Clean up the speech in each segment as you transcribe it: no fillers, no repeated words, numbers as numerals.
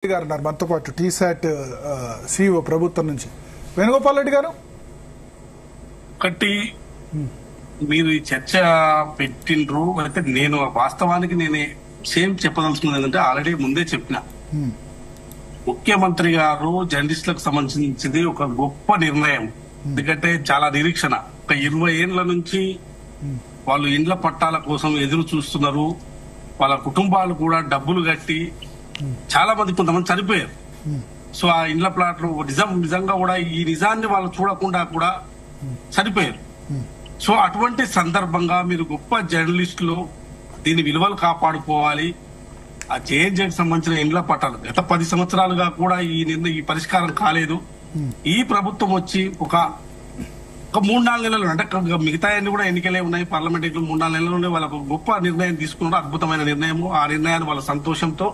గారు ఉన్నారు మనతో పాటు టీసాట్ సిఇఓ ప్రభుత్వం నుంచి వేణుగోపాల్ రెడ్డి గారు. ఒకటి మీరు ఈ చర్చ పెట్టిండ్రు అయితే నేను వాస్తవానికి నేనే సేమ్ చెప్పదలుచుకున్నది ఏంటంటే ఆల్రెడీ ముందే చెప్పిన ముఖ్యమంత్రి గారు జర్నలిస్టులకు సంబంధించింది ఒక గొప్ప నిర్ణయం. ఎందుకంటే చాలా నిరీక్షణ, ఒక 20 ఏళ్ల నుంచి వాళ్ళు ఇండ్ల పట్టాల కోసం ఎదురు చూస్తున్నారు. వాళ్ళ కుటుంబాలు కూడా డబ్బులు కట్టి చాలా మంది కొంతమంది చనిపోయారు. సో ఆ ఇండ్ల ప్లాట్లు నిజంగా కూడా ఈ నిజాన్ని వాళ్ళు చూడకుండా కూడా చనిపోయారు. సో అటువంటి సందర్భంగా మీరు గొప్ప జర్నలిస్టులు దీని విలువలు కాపాడుకోవాలి. ఆ జేఎన్జేకి సంబంధించిన ఇండ్ల పట్టాలు గత 10 సంవత్సరాలుగా కూడా ఈ పరిష్కారం కాలేదు. ఈ ప్రభుత్వం వచ్చి ఒక 3-4 నెలలు అంటే మిగతా అన్ని కూడా ఎన్నికలే ఉన్నాయి, పార్లమెంట్ ఎన్నికలు 3-4 నెలలు ఉన్నాయి. వాళ్ళకు గొప్ప నిర్ణయం తీసుకున్నారు, అద్భుతమైన నిర్ణయం. ఆ నిర్ణయాన్ని వాళ్ళ సంతోషంతో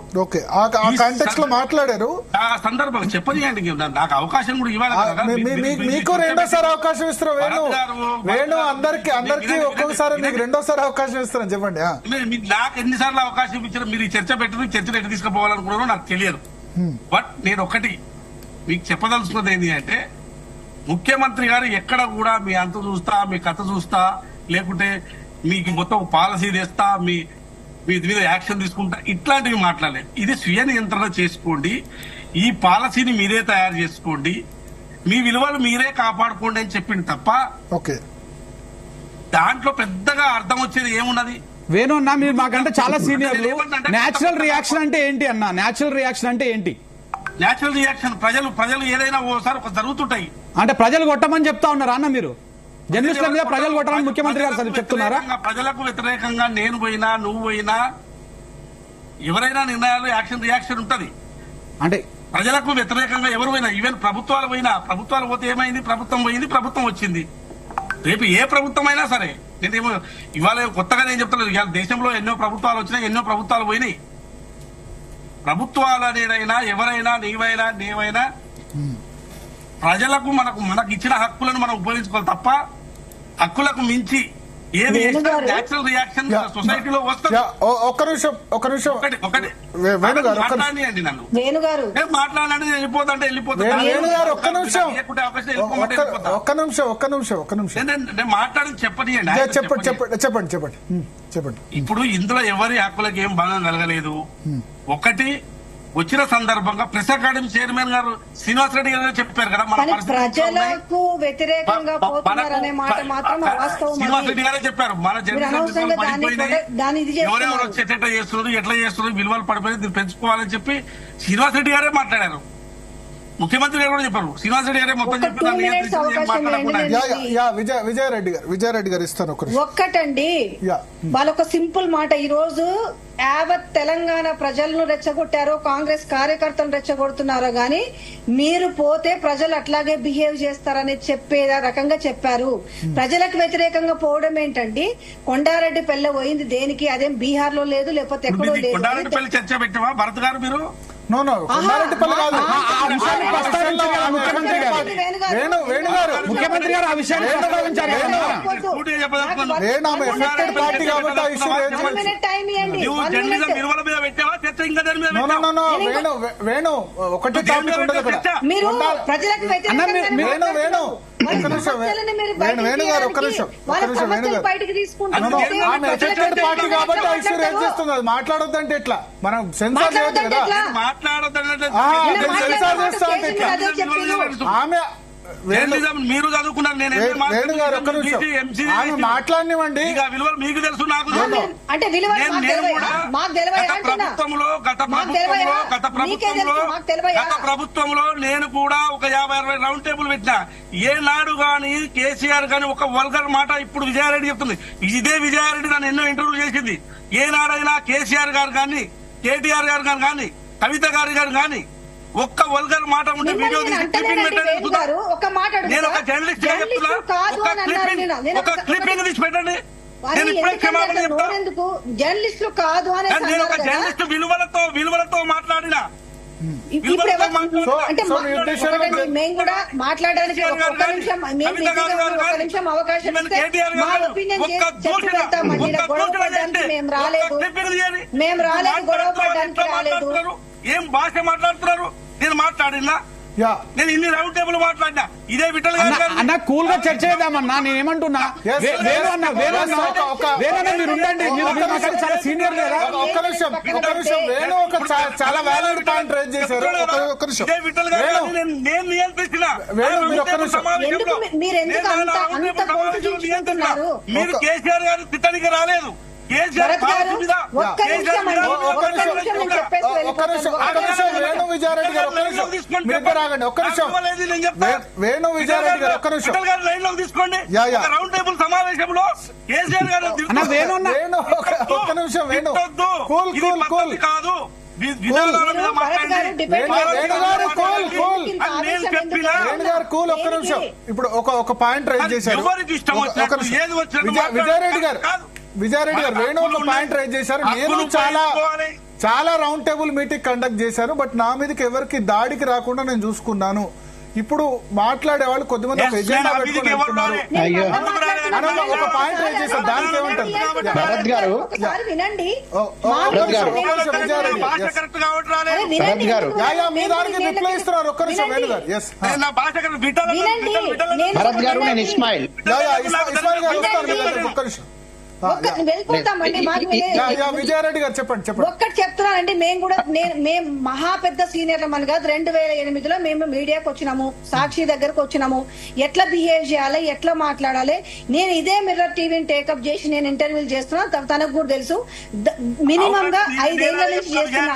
మాట్లాడారు. ఆ సందర్భంగా చెప్పనియండి, నాకు అవకాశం కూడా ఇవ్వాలి. మీకు రెండోసారి అవకాశం ఇస్తారు వేణు, అందరికి ఒక్కొక్కసారి మీకు రెండోసారి అవకాశం ఇస్తారని చెప్పండి. నాకు ఎన్నిసార్లు అవకాశం ఇచ్చారు, మీరు ఈ చర్చ పెట్టరు, చర్చను ఎట్లా తీసుకుపోవాలనుకున్నారో నాకు తెలియదు. బట్ నేను ఒకటి మీకు చెప్పదలుచుకున్నది ఏంటి అంటే, ముఖ్యమంత్రి గారు ఎక్కడ కూడా మీ అంత చూస్తా, మీ కథ చూస్తా, లేకుంటే మీకు మొత్తం పాలసీ తెస్తా, మీ మీద యాక్షన్ తీసుకుంటా, ఇట్లాంటివి మాట్లాడలేదు. ఇది స్వీయ నియంత్రణ చేసుకోండి, ఈ పాలసీని మీరే తయారు చేసుకోండి, మీ విలువలు మీరే కాపాడుకోండి అని చెప్పింది తప్ప ఓకే దాంట్లో పెద్దగా అర్థం వచ్చేది ఏమున్నది? వేణు అన్న, మీరు మాకంటే చాలా సీనియర్లు. న్యాచురల్ రియాక్షన్ అంటే ఏంటి అన్న? న్యాచురల్ రియాక్షన్ అంటే ఏంటి? న్యాచురల్ రియాక్షన్ ప్రజలు ఏదైనా ఓసారి జరుగుతుంటాయి. అంటే ప్రజలు కొట్టమని చెప్తా ఉన్నారా అన్న? మీరు జర్నలిస్టుల మీద ప్రజలు కొట్టాలని ముఖ్యమంత్రి గారు చెప్తున్నారా? ప్రజలకు వ్యతిరేకంగా నేను పోయినా, నువ్వు పోయినా, ఎవరైనా నిర్ణయాలు రియాక్షన్ ఉంటది. అంటే ప్రజలకు వ్యతిరేకంగా ఎవరు పోయినా, ఈవెన్ ప్రభుత్వాలు పోతే ఏమైంది? ప్రభుత్వం పోయింది, ప్రభుత్వం వచ్చింది. రేపు ఏ ప్రభుత్వం అయినా సరే, నేనేమో ఇవాళ కొత్తగా నేను చెప్తాను, ఇవాళ దేశంలో ఎన్నో ప్రభుత్వాలు వచ్చినాయి, ఎన్నో ప్రభుత్వాలు పోయినాయి. ప్రభుత్వాలు అనేదైనా, ఎవరైనా, నీవైనా, నేవైనా ప్రజలకు మనకు ఇచ్చిన హక్కులను మనం ఉపయోగించుకోవాలి తప్ప హక్కులకు మించి ఏది న్యాచురల్ రియాక్షన్ సొసైటీలో వస్తుంది. ఒక్క నిమిషం మాట్లాడియండి, నన్ను మాట్లాడాలంటే వెళ్ళిపోతుంటే నేను మాట్లాడి చెప్పండి. ఇప్పుడు ఇందులో ఎవరి హక్కులకు ఏం భంగం కలగలేదు. ఒకటి వచ్చిన సందర్భంగా ప్రెస్ అకాడమీ చైర్మన్ గారు శ్రీనివాస్ రెడ్డి గారు చెప్పారు కదా, ప్రజలకు వ్యతిరేకంగా శ్రీనివాస్ రెడ్డి గారే చెప్పారు, మన జర్నలిజం పడిపోయినాయి, ఎవరెవరు ఎట్లా చేస్తున్నారు, విలువలు పడిపోయి దీన్ని పెంచుకోవాలని చెప్పి శ్రీనివాస్ రెడ్డి గారే మాట్లాడారు. ముఖ్యమంత్రి గారు కూడా చెప్పారు, శ్రీనివాస్ రెడ్డి గారే మొత్తం చెప్పారు. విజయారెడ్డి గారు ఇస్తాను ఒక్కటండి. వాళ్ళొక సింపుల్ మాట, ఈ రోజు యావత్ తెలంగాణ ప్రజలను రెచ్చగొట్టారో, కాంగ్రెస్ కార్యకర్తలను రెచ్చగొడుతున్నారో గాని మీరు పోతే ప్రజలు అట్లాగే బిహేవ్ చేస్తారని చెప్పే రకంగా చెప్పారు. ప్రజలకు వ్యతిరేకంగా పోవడం ఏంటండి? కొండారెడ్డి పెళ్ళ పోయింది దేనికి? అదేం బీహార్ లో లేదు, లేకపోతే ఎక్కడో లేదు. చర్చ పెట్టావా భరత్ గారు? మీరు ముఖ్యమంత్రి గారు ఆ విషయాన్ని వేణు ఒకటి టాపిక్ ఉండదు అక్కడ. వేణు గారు ఒక్క నిమిషం పార్టీ కాబట్టి ఐశ్వర్య రేజ్ చేస్తుంది, అది మాట్లాడొద్దంటే ఎట్లా? మనం సెన్సార్ చేయొద్దు కదా, సెన్సార్ చేస్తా అంటే ఎట్లా? ఆమె మీరు చదువుకున్నారు, వేణు గారు ఒక్క నిమిషం ఆమె మాట్లాడినివ్వండి. విలువలు మీకు తెలుసు, నాకు అంటే గత ప్రభుత్వంలో నేను కూడా ఒక 50-60 రౌండ్ టేబుల్ పెట్టినా. ఏనాడు గాని కేసీఆర్ గాని ఒక వల్గర్ మాట ఇప్పుడు విజయారెడ్డి చెప్తుంది. ఇదే విజయారెడ్డి నన్ను ఎన్నో ఇంటర్వ్యూ చేసింది. ఏనాడైనా కేసీఆర్ గారు కానీ, కేటీఆర్ గారు కానీ, కవిత గారు కానీ ఒక్క వల్గర్ మాట ఉంటే వీడియో తీసి క్లిప్పింగ్ పెట్టండి. నేను ఒక జర్నలిస్ట్ గా చెప్తున్నా, ఒక క్లిప్పింగ్ తీసి పెట్టండి. నేను ఇప్పుడే క్షమాపణ చెప్తాను. జర్నలిస్టులు కాదు అని నేను ఒక జర్నలిస్ట్ విలువలతో మాట్లాడినా. మేము కూడా మాట్లాడడానికి ఒక నిమిషం అవకాశం ఇస్తే మా ఒపీనియన్ చెప్పి వెళ్తామండి. గొడవ పడడానికి మేము రాలేదు, గొడవ పడడానికి రాలేదు. ఏం భాష మాట్లాడుతున్నారు? నేను మాట్లాడినా, యా నేను ఇన్ని రౌండ్ టేబుల్ మాట్లాడినా. ఇదే విఠల్ గారు అన్న కూల్ గా చర్చ చేద్దామన్నా. నేను ఏమంటున్నా, వేరు అన్న మీరు ఉండండి. మీరు చాలా సీనియర్ కదా. ఒక్క నిమిషం వేణు ఒక చాలా వ్యాలిడ్ పాయింట్ రేజ్ చేశారు. ఒక్క నిమిషం ఇదే విఠల్ గారు నేను నియంత్రించిన మీరు ఒక్క నిమిషం మీరు కేసీఆర్ గారు తిట్టడానికి రాలేదు. వేణు విజయారెడ్డి గారు ఒక్క నిమిషం మీరు ఆగండి. ఒక్క నిమిషం వేణు విజయారెడ్డి గారు ఒక్క నిమిషం లైన్ లోకి తీసుకోండి. రౌండ్ టేబుల్ సమావేశంలో కేసీఆర్ గారు వేణు ఒక్క నిమిషం వేణు కూల్ కూల్ కూల్ కాదు. ఒక్క నిమిషం ఇప్పుడు ఒక పాయింట్ రైజ్ చేశారు. విజయారెడ్డి గారు వేణు ఒక పాయింట్ రైజ్ చేశారు. నేను చాలా రౌండ్ టేబుల్ మీటింగ్ కండక్ట్ చేశాను. బట్ నా మీదకి ఎవరికి దాడికి రాకుండా నేను చూసుకున్నాను. ఇప్పుడు మాట్లాడే వాళ్ళు కొద్దిమంది ఒక ఎజెండా పెట్టుకుని వెళ్తున్నారు. ఒక పాయింట్ రైజ్ చేశారు, దానికి ఏమంటారు? మీ దానికి రిప్లై ఇస్తున్నారు. ఒక్క నిమిషం వేణు గారు. ఇస్మాయిల్ గారు వస్తారు. ఒక్క నిమిషం వెళ్ళిపోతామండి. విజయారెడ్డి గారు చెప్పండి. ఒక్కటి చెప్తున్నానండి, మేము మహా పెద్ద సీనియర్లు మన కాదు. 2008లో మేము మీడియాకి వచ్చినాము, సాక్షి దగ్గరకు వచ్చినాము. ఎట్లా బిహేవ్ చేయాలి, ఎట్లా మాట్లాడాలి. నేను ఇదే మిర్రర్ టీవీని టేకప్ చేసి నేను ఇంటర్వ్యూలు చేస్తున్నా. తనకు కూడా తెలుసు. మినిమం గా 5 ఏళ్ల నుంచి చేస్తున్నా.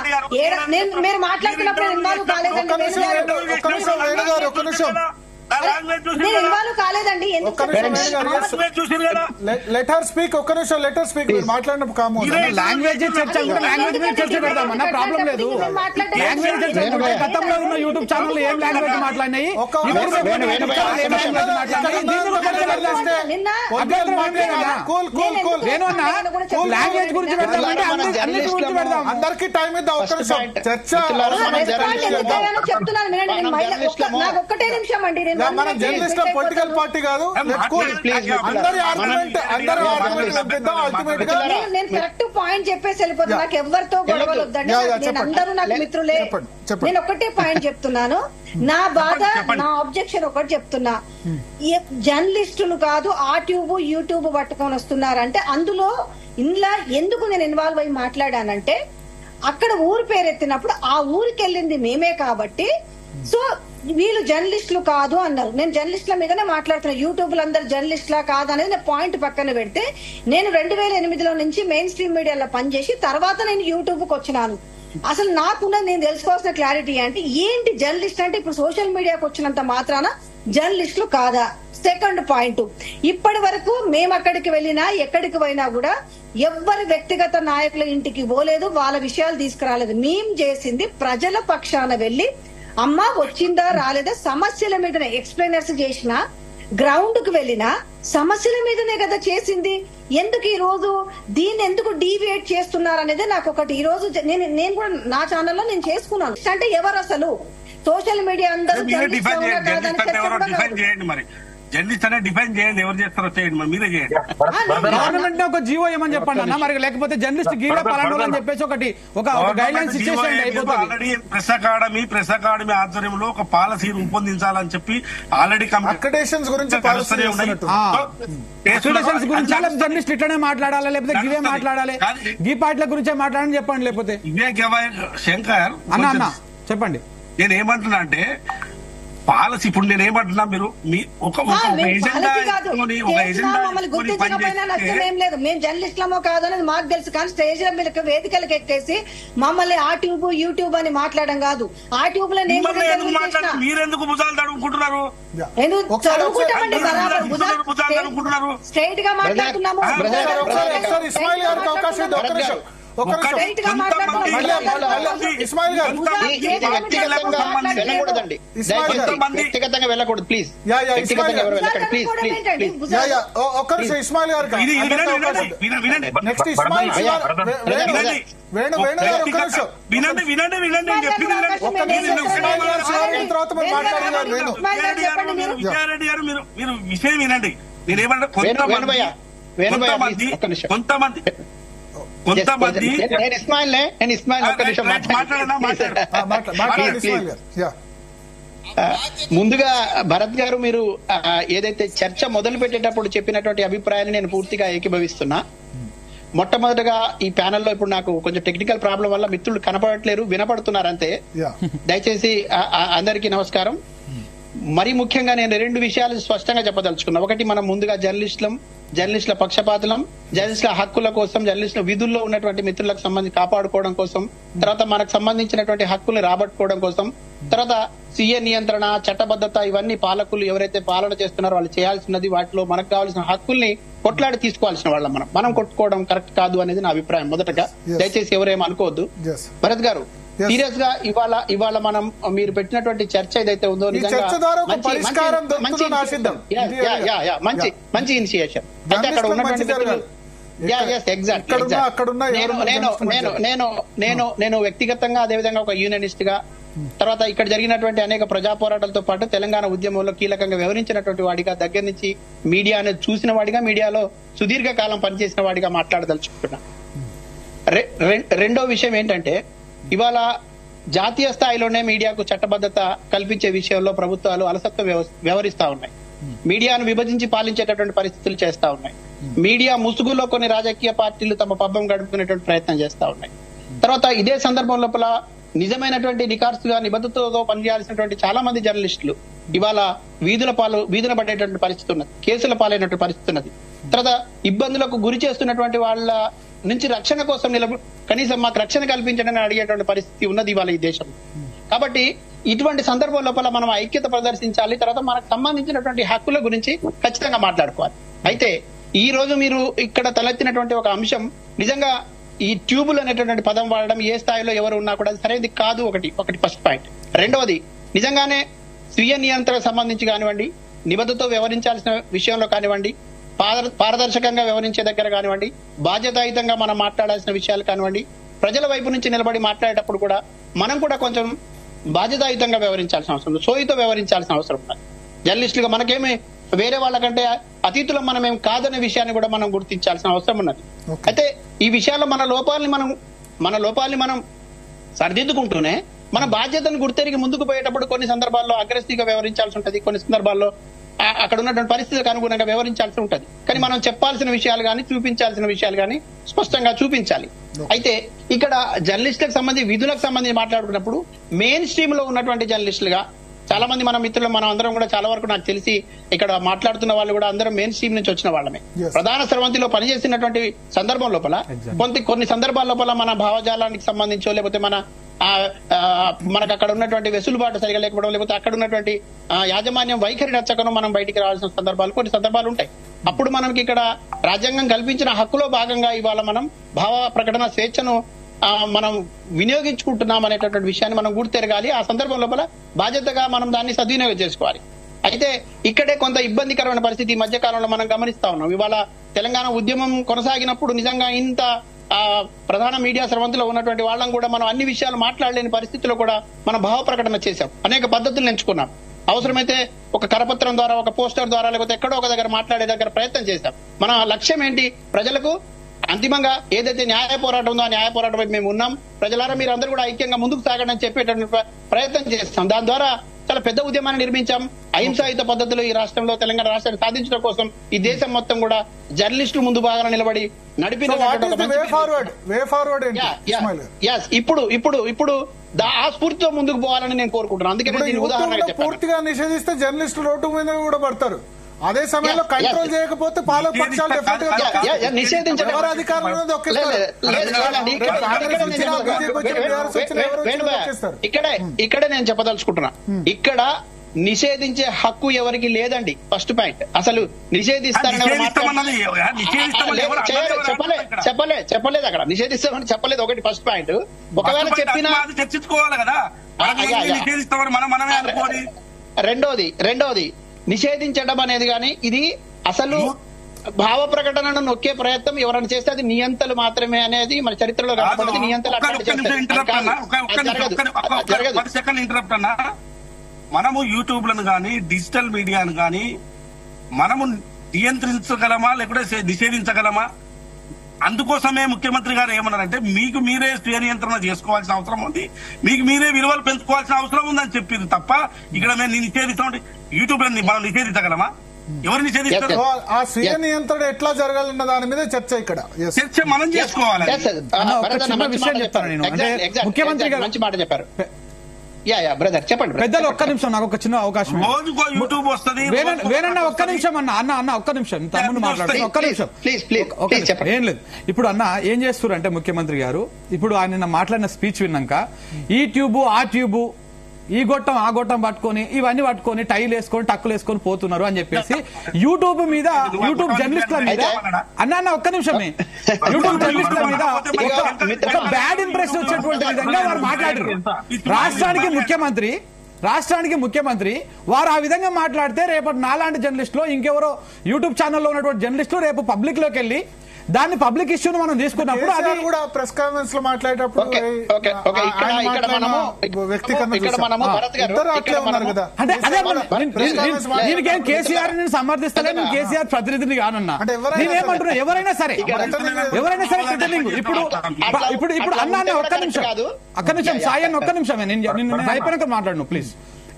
మీరు మాట్లాడుతున్నప్పుడు ఇన్వాల్వ్ కాలేదండి. నేను ఇన్వాల్వ్ కాలేదండి. Letter speak. ఒక్క నిమిషం లెటర్ స్పీక్. మీరు మాట్లాడినప్పుడు కాము లాంగ్వేజ్ చర్చ చర్చ పెడదామన్నా, ప్రాబ్లం లేదు. లాంగ్వేజ్ గతంలో ఉన్న యూట్యూబ్ ఛానల్ ఏం లాంగ్వేజ్ మాట్లాడినాయి, లాంగ్వేజ్ గురించి పెడదామంటే అన్ని గురించి పెడదాం. అందరికీ టైం ఇద్దాం. ఒక్క నిమిషం చర్చ చెప్తున్నాను. నాకు ఒక్కటే నిమిషం అండి. మనం జర్నలిస్ట్ పొలిటికల్ పార్టీ కాదు. నేను కరెక్ట్ పాయింట్ చెప్పేసి వెళ్ళిపోతాను. నాకు ఎవరితో గొడవలు వద్దండి. అందరూ నాకు మిత్రులే. నేను ఒకటే పాయింట్ చెప్తున్నాను. నా బాధ, నా ఆబ్జెక్షన్ ఒకటి చెప్తున్నా. జర్నలిస్టులు కాదు ఆ ట్యూబ్ యూట్యూబ్ పట్టుకొని వస్తున్నారంటే ఇందులో ఎందుకు నేను ఇన్వాల్వ్ అయ్యి మాట్లాడానంటే, అక్కడ ఊరు పేరెత్తినప్పుడు ఆ ఊరికి వెళ్ళింది మేమే కాబట్టి సో వీళ్ళు జర్నలిస్టులు కాదు అన్నారు. నేను జర్నలిస్టుల మీదనే మాట్లాడుతున్నా. యూట్యూబ్ లో అందరు జర్నలిస్టులా కాదు అనేది నేను పాయింట్ పక్కన పెడితే, నేను 2008లో నుంచి మెయిన్ స్ట్రీమ్ మీడియాలో పనిచేసి తర్వాత నేను యూట్యూబ్ కు వచ్చినాను. అసలు నాకున్నది నేను తెలుసుకోవాల్సిన క్లారిటీ అంటే ఏంటి జర్నలిస్ట్ అంటే, ఇప్పుడు సోషల్ మీడియాకు వచ్చినంత మాత్రాన జర్నలిస్టులు కాదా? సెకండ్ పాయింట్, ఇప్పటి వరకు మేము అక్కడికి వెళ్ళినా ఎక్కడికి పోయినా కూడా ఎవ్వరి వ్యక్తిగత నాయకుల ఇంటికి పోలేదు, వాళ్ళ విషయాలు తీసుకురాలేదు. మేము చేసింది ప్రజల పక్షాన వెళ్లి అమ్మ వచ్చిందా రాలేదా సమస్యల మీదనే ఎక్స్ప్లెయినర్స్ చేసిన, గ్రౌండ్ కు వెళ్ళినా సమస్యల మీదనే కదా చేసింది. ఎందుకు ఈ రోజు దీన్ని ఎందుకు డీవియేట్ చేస్తున్నారు అనేది నాకు ఒకటి. ఈ రోజు నేను కూడా నా ఛానల్లో నేను చేసుకున్నాను. అంటే ఎవరు అసలు సోషల్ మీడియా అందరూ జర్నలిస్ట్ అనే డిఫైన్ చేయండి. ఎవరు చేస్తారో చేయండి, మరి మీరే చేయండి. గవర్నమెంట్ ఒక జీవో ఏమని చెప్పండి అన్న. మరి లేకపోతే జర్నలిస్ట్ గీడ పలానా అని చెప్పేసి ఒక గైడ్ లైన్స్ ఇచ్చేసేయండి. ప్రెస్ అకాడమీ ఆధ్వర్యంలో ఒక పాలసీ రూపొందించాలని చెప్పి ఆల్రెడీ అక్రిడేషన్స్ గురించి అక్రిడేషన్స్ గురించి జర్నలిస్ట్ ఇట్లనే మాట్లాడాలి, లేకపోతే గివే మాట్లాడాలి, గీ పార్టీల గురించే మాట్లాడని చెప్పండి. లేకపోతే శంకర్ అన్న చెప్పండి. నేను ఏమంటున్నా అంటే పాలసీ, ఇప్పుడు నేను ఏమంటున్నా, మీరు నష్టమేం లేదు. మేము జర్నలిస్టులమో కాదనేది మాకు తెలుసు. కానీ స్టేజ్ మీద వేదికలకు ఎక్కేసి మమ్మల్ని ఆ ట్యూబ్ యూట్యూబ్ అని మాట్లాడడం కాదు. ఆ ట్యూబ్ లో మీరెందుకు భుజాలు తడుముకుంటున్నారు? చదువుకుంటామండి, బరాబర్ స్ట్రైట్ గా మాట్లాడుతున్నాము. ఇస్మాయిల్ గారికి అవకాశం ఇది. ఒక్క నిమిషం వ్యక్తిగతంగా వెళ్ళకూడదు ప్లీజ్. ఇస్మాయిల్ గారు నెక్స్ట్ ఇస్మాయిల్ వేణు గారు ఒక్క నిమిషం వినండి వినండి వినండి విజయారెడ్డి గారు మీరు విషయం వినండి. నేనేమంటే కొంతమంది కొంతమంది నేను ఇస్మాయిల్ ఒక్క నిమిషం మాట్లాడనా ముందుగా భరత్ గారు మీరు ఏదైతే చర్చ మొదలు పెట్టేటప్పుడు చెప్పినటువంటి అభిప్రాయాన్ని నేను పూర్తిగా ఏకీభవిస్తున్నా. మొట్టమొదటిగా ఈ ప్యానెల్లో ఇప్పుడు నాకు కొంచెం టెక్నికల్ ప్రాబ్లం వల్ల మిత్రులు కనపడట్లేరు, వినపడుతున్నారు అంతే. దయచేసి అందరికీ నమస్కారం. మరీ ముఖ్యంగా నేను 2 విషయాలు స్పష్టంగా చెప్పదలుచుకున్నా. ఒకటి, మనం ముందుగా జర్నలిస్టుల పక్షపాతులం, జర్నలిస్టుల హక్కుల కోసం, జర్నలిస్టుల విధుల్లో ఉన్నటువంటి మిత్రులకు సంబంధించి కాపాడుకోవడం కోసం, తర్వాత మనకు సంబంధించినటువంటి హక్కుల్ని రాబట్టుకోవడం కోసం, తర్వాత సీఏ నియంత్రణ, చట్టబద్ధత, ఇవన్నీ పాలకులు ఎవరైతే పాలన చేస్తున్నారో వాళ్ళు చేయాల్సినది. వాటిలో మనకు కావాల్సిన హక్కుల్ని కొట్లాడి తీసుకోవాల్సిన వాళ్ళం. మనం కొట్టుకోవడం కరెక్ట్ కాదు అనేది నా అభిప్రాయం. మొదటగా దయచేసి ఎవరేం అనుకోవద్దు. భరత్ గారు, సీరియస్ గా ఇవాళ మనం మీరు పెట్టినటువంటి చర్చ ఏదైతే ఉందో మంచి ఇనిషియేషన్. అంటే అక్కడ ఉన్నటువంటి నేను వ్యక్తిగతంగా, అదేవిధంగా ఒక యూనియనిస్ట్ గా, తర్వాత ఇక్కడ జరిగినటువంటి అనేక ప్రజా పోరాటాలతో పాటు తెలంగాణ ఉద్యమంలో కీలకంగా వ్యవహరించినటువంటి వాడిగా, దగ్గర నుంచి మీడియాను చూసిన వాడిగా, మీడియాలో సుదీర్ఘ కాలం పనిచేసిన వాడిగా మాట్లాడదలుచుకుంటున్నా. రెండో విషయం ఏంటంటే, ఇవాళ జాతీయ స్థాయిలోనే మీడియాకు చట్టబద్ధత కల్పించే విషయంలో ప్రభుత్వాలు అలసత్వం వ్యవహరిస్తా ఉన్నాయి. మీడియాను విభజించి పాలించేటటువంటి పరిస్థితులు చేస్తా ఉన్నాయి. మీడియా ముసుగులో కొన్ని రాజకీయ పార్టీలు తమ పబ్బం గడుపుకునేటువంటి ప్రయత్నం చేస్తా ఉన్నాయి. తర్వాత ఇదే సందర్భం లోపల నిజమైనటువంటి నికార్సుగా నిబద్ధతతో పనిచేయాల్సినటువంటి చాలా మంది జర్నలిస్టులు ఇవాళ వీధుల పడేటువంటి పరిస్థితి ఉన్నది, కేసుల పాలైనటువంటి పరిస్థితి ఉన్నది. తర్వాత ఇబ్బందులకు గురి చేస్తున్నటువంటి వాళ్ళ నుంచి రక్షణ కోసం కనీసం మాకు రక్షణ కల్పించడానికి అడిగేటువంటి పరిస్థితి ఉన్నది ఇవాళ ఈ దేశంలో. కాబట్టి ఇటువంటి సందర్భం లోపల మనం ఐక్యత ప్రదర్శించాలి. తర్వాత మనకు సంబంధించినటువంటి హక్కుల గురించి ఖచ్చితంగా మాట్లాడుకోవాలి. అయితే ఈ రోజు మీరు ఇక్కడ తలెత్తినటువంటి ఒక అంశం, నిజంగా ఈ ట్యూబుల్ అనేటటువంటి పదం వాడడం ఏ స్థాయిలో ఎవరు ఉన్నా కూడా సరైనది కాదు. ఒకటి ఫస్ట్ పాయింట్. రెండవది, నిజంగానే స్వీయ నియంత్రణకు సంబంధించి కానివ్వండి, నిబద్ధతతో వ్యవహరించాల్సిన విషయంలో కానివ్వండి, పారదర్శకంగా వ్యవహరించే దగ్గర కానివ్వండి, బాధ్యతాయుతంగా మనం మాట్లాడాల్సిన విషయాలు కానివ్వండి, ప్రజల వైపు నుంచి నిలబడి మాట్లాడేటప్పుడు కూడా మనం కూడా కొంచెం బాధ్యతాయుతంగా వ్యవహరించాల్సిన అవసరం ఉంది, సోయితో వ్యవహరించాల్సిన అవసరం ఉంది. జర్నలిస్టులుగా మనకేమి వేరే వాళ్ళకంటే అతీతులం మనమేం కాదనే విషయాన్ని కూడా మనం గుర్తించాల్సిన అవసరం ఉన్నది. అయితే ఈ విషయాల్లో మన లోపాలని మనం సరిదిద్దుకుంటూనే మన బాధ్యతను గుర్తెరిగి ముందుకు పోయేటప్పుడు కొన్ని సందర్భాల్లో అగ్రెసివ్గా వ్యవహరించాల్సి ఉంటుంది, కొన్ని సందర్భాల్లో అక్కడ ఉన్నటువంటి పరిస్థితులకు అనుగుణంగా వ్యవహరించాల్సి ఉంటుంది. కానీ మనం చెప్పాల్సిన విషయాలు కానీ, చూపించాల్సిన విషయాలు కానీ స్పష్టంగా చూపించాలి. అయితే ఇక్కడ జర్నలిస్టులకు సంబంధించి, విధులకు సంబంధించి మాట్లాడుకున్నప్పుడు మెయిన్ స్ట్రీమ్ లో ఉన్నటువంటి జర్నలిస్టులుగా చాలా మంది మన మిత్రులు, మనం అందరం కూడా చాలా వరకు నాకు తెలిసి ఇక్కడ మాట్లాడుతున్న వాళ్ళు కూడా అందరం మెయిన్ స్ట్రీమ్ నుంచి వచ్చిన వాళ్ళమే. ప్రధాన స్రవంతిలో పనిచేసినటువంటి సందర్భం లోపల కొన్ని సందర్భాల లోపల మన భావజాలానికి సంబంధించో, లేకపోతే మనకు అక్కడ ఉన్నటువంటి వెసులుబాటు సరిగా లేకపోవడం, లేకపోతే అక్కడ ఉన్నటువంటి యాజమాన్యం వైఖరి నచ్చకను మనం బయటికి రావాల్సిన సందర్భాలు, కొన్ని సందర్భాలు ఉంటాయి. అప్పుడు మనకి ఇక్కడ రాజ్యాంగం కల్పించిన హక్కులో భాగంగా ఇవాళ మనం భావ ప్రకటన స్వేచ్ఛను మనం వినియోగించుకుంటున్నాం అనేటటువంటి విషయాన్ని మనం గుర్తెరగాలి. ఆ సందర్భం లోపల బాధ్యతగా మనం దాన్ని సద్వినియోగం చేసుకోవాలి. అయితే ఇక్కడే కొంత ఇబ్బందికరమైన పరిస్థితి ఈ మధ్య కాలంలో మనం గమనిస్తా ఉన్నాం. ఇవాళ తెలంగాణ ఉద్యమం కొనసాగినప్పుడు నిజంగా ఇంత ప్రధాన మీడియా స్రవంతిలో ఉన్నటువంటి వాళ్ళం కూడా మనం అన్ని విషయాలు మాట్లాడలేని పరిస్థితుల్లో కూడా మనం భావ ప్రకటన చేశాం, అనేక పద్ధతులను ఎంచుకున్నాం. అవసరమైతే ఒక కరపత్రం ద్వారా, ఒక పోస్టర్ ద్వారా, లేకపోతే ఎక్కడో ఒక దగ్గర మాట్లాడే దగ్గర ప్రయత్నం చేశాం. మన లక్ష్యం ఏంటి? ప్రజలకు అంతిమంగా ఏదైతే న్యాయ పోరాటం ఉందో ఆ న్యాయ పోరాటం వైపు మేము ఉన్నాం, ప్రజలారా మీరు అందరూ కూడా ఐక్యంగా ముందుకు సాగడం చెప్పేటువంటి ప్రయత్నం చేస్తాం. దాని ద్వారా చాలా పెద్ద ఉద్యమాన్ని నిర్మించాం. అహింసాయుత పద్ధతిలో ఈ రాష్ట్రంలో, తెలంగాణ రాష్ట్రాన్ని సాధించడం కోసం ఈ దేశం మొత్తం కూడా జర్నలిస్టులు ముందు భాగంగా నిలబడి నడిపిన ఇప్పుడు ఆ స్ఫూర్తితో ముందుకు పోవాలని నేను కోరుకుంటున్నాను. అందుకే ఉదాహరణ పూర్తిగా నిషేధిస్తే జర్నలిస్టులు రోడ్డు మీద కూడా పడతారు. అదే సమయంలో కంట్రోల్ చేయకపోతే పాలక పక్షాలు ఇక్కడే నేను చెప్పదలుచుకుంటున్నా, ఇక్కడ నిషేధించే హక్కు ఎవరికి లేదండి. ఫస్ట్ పాయింట్, అసలు నిషేధిస్తారని చెప్పలేదు, అక్కడ నిషేధిస్తామని చెప్పలేదు. ఒకటి ఫస్ట్ పాయింట్. ఒకవేళ చెప్పినా చర్చించుకోవాలి కదా. రెండోది నిషేధించడం అనేది కానీ ఇది అసలు భావ ప్రకటనను నొక్కే ప్రయత్నం ఎవరైనా చేస్తే అది నియంతలు మాత్రమే అనేది మన చరిత్రలో కనపడదు. నియంతలు మనము యూట్యూబ్ లను గానీ, డిజిటల్ మీడియాను గానీ మనము నియంత్రించగలమా లేకపోతే నిషేధించగలమా? అందుకోసమే ముఖ్యమంత్రి గారు ఏమన్నారంటే మీకు మీరే స్వీయ నియంత్రణ చేసుకోవాల్సిన అవసరం ఉంది, మీకు మీరే విలువలు పెంచుకోవాల్సిన అవసరం ఉందని చెప్పింది తప్ప ఇక్కడ మేము నిషేధిస్తాం. యూట్యూబ్ మనం నిషేధించగలమా? ఎవరు నిషేధిస్తారు? ఆ స్వీయ నియంత్రణ ఎట్లా జరగాలన్న దాని మీద చర్చ ఇక్కడ. చర్చ మనం చేసుకోవాలి. ముఖ్యమంత్రి గారు మంచి మాట చెప్పారు. బ్రదర్ చెప్పండి. పెద్దలు ఒక్క నిమిషం, నాకు ఒక చిన్న అవకాశం. రోజుకో యూట్యూబ్ వస్తుంది. వేనన్న ఒక్క నిమిషం అన్న ఒక్క నిమిషం, తమ్ముడు మాట్లాడుతున్నా ఒక్క నిమిషం. ఏం లేదు, ఇప్పుడు అన్న ఏం చేస్తున్నారు అంటే ముఖ్యమంత్రి గారు ఇప్పుడు ఆయన మాట్లాడిన స్పీచ్ విన్నాక ఈ ట్యూబ్ ఆ ట్యూబ్ ఈ గొట్టం ఆ గొట్టం పట్టుకొని ఇవన్నీ పట్టుకొని టైలు వేసుకొని టక్కులు వేసుకొని పోతున్నారు అని చెప్పేసి యూట్యూబ్ మీద యూట్యూబ్ జర్నలిస్టుల మీద అన్న ఒక్క నిమిషమే యూట్యూబ్ జర్నలిస్టుల మీద ఒక బ్యాడ్ ఇంప్రెషన్ వచ్చేటువంటి విధంగా వారు మాట్లాడారు. రాష్ట్రానికి ముఖ్యమంత్రి వారు ఆ విధంగా మాట్లాడితే రేపటి నాలాంటి జర్నలిస్టులు ఇంకెవరో యూట్యూబ్ ఛానల్లో ఉన్నటువంటి జర్నలిస్టులు రేపు పబ్లిక్ లోకి వెళ్ళి దాన్ని పబ్లిక్ ఇష్యూను మనం తీసుకున్నప్పుడు అది కూడా ప్రెస్ కాన్ఫరెన్స్ లో మాట్లాడేటప్పుడు అంటే అదే దీనికేం కేసీఆర్ నేను సమర్థిస్తలే, నేను కేసీఆర్ ప్రతినిధిని కానన్నా. నేనేమంటున్నా ఎవరైనా సరే రిటర్నింగ్ ఇప్పుడు అన్నా ఒక్క నిమిషం సాయి అన్న ఒక్క నిమిషమే, నేను అయిపోయినాక మాట్లాడను ప్లీజ్.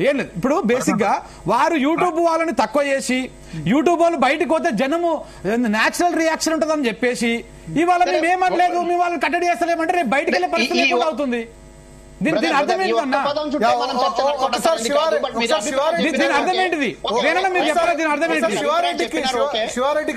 ఏం లేదు, ఇప్పుడు బేసిక్ గా వారు యూట్యూబ్ వాళ్ళని తక్కువ చేసి యూట్యూబ్ వాళ్ళు బయటకు పోతే జనము నేచురల్ రియాక్షన్ ఉంటుందని చెప్పేసి ఇవాళ మేము ఏమనలేదు, మేము వాళ్ళని కట్టడి చేస్తలేమంటే రేపు బయటకు వెళ్ళే పరిస్థితి లేకుండా అవుతుంది. దీని అర్థం ఏంటన్నా? దీని అర్థం ఏంటిది? మీరు చెప్పాలి, దీని అర్థం ఏంటి?